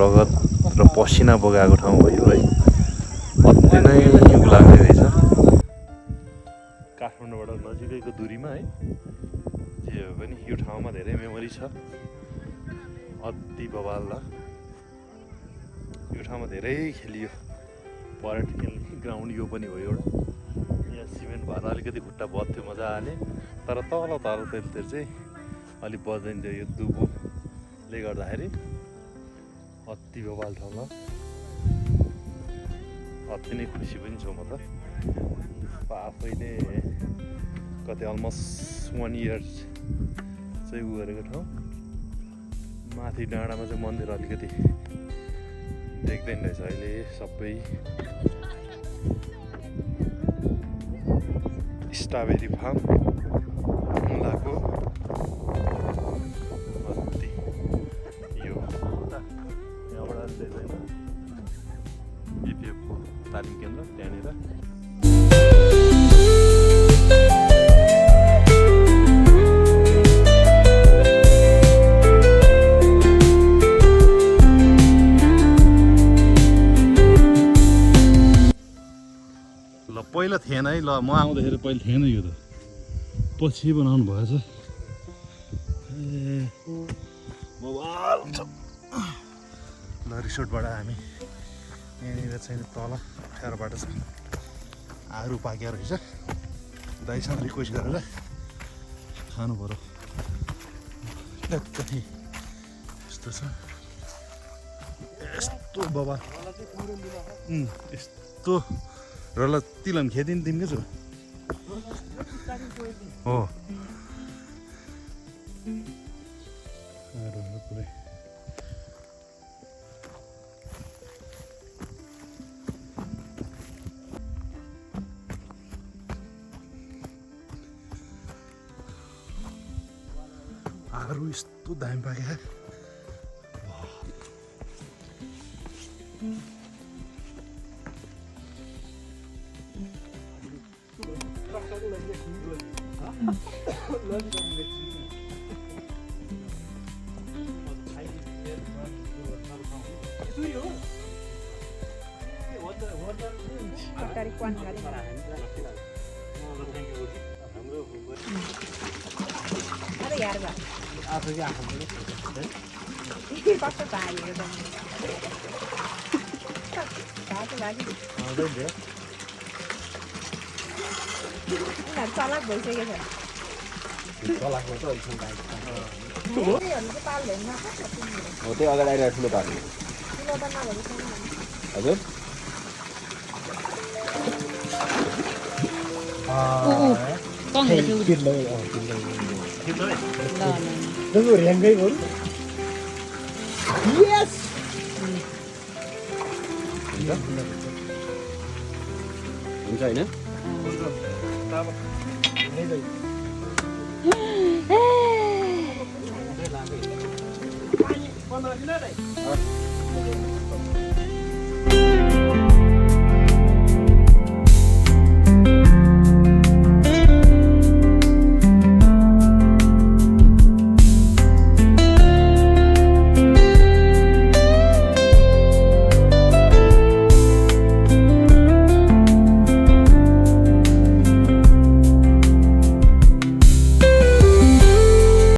रगत र पसिना बगाएको ठाउँ हो यो है। अति नै लाग्ने रहेछ। काठमाडौँबाट नजिकैको दूरीमा है, जे हो पनि यो ठाउँमा धेरै मेमोरी छ। अति बवाल ल। यो ठाउँमा धेरै खेलियो, पर्यटन खेल्ने ग्राउन्ड यो पनि हो एउटा। यहाँ सिमेन्ट भएर अलिकति खुट्टा बज्थ्यो मजाले, तर तल तेलतिर चाहिँ अलिक बज्दैन्थ्यो यो दुबोले गर्दाखेरि। अति बवाल ठाउँ ल। अति नै खुसी पनि छु म त। आफैले कति अलमोस्ट 1 इयर चाहिँ उ गरेको ठाउँ। माथि डाँडामा चाहिँ मन्दिर अलिकति देख्दैन रहेछ अहिले सबै। स्ट्रबेरी फार्म मुलाको अति यो यहाँबाट देख्दैन इपिएफको तालिम केन्द्र त्यहाँनिर। पहिला थिएन है ल, म आउँदाखेरि पहिला थिएन यो त, पछि बनाउनु भएछ। ए मोबाइल छ ल। रिसोर्टबाट हामी यहाँनिर चाहिँ तल खेरबाट छ आरू पाकेको रहेछ। दाइसँग रिक्वेस्ट गरेर खानु पर्यो। ट्याक्कै यस्तो छ, यस्तो बाबा यस्तो र ल तिलम खेदिन तिमीकै छु हो। पुरै आरू यस्तो दामी पाक्यो। चलाक भइसकेको छ। हो त्यो अगाडि आइरहेको ठुलो पार्टी हजुर। हुन्छ होइन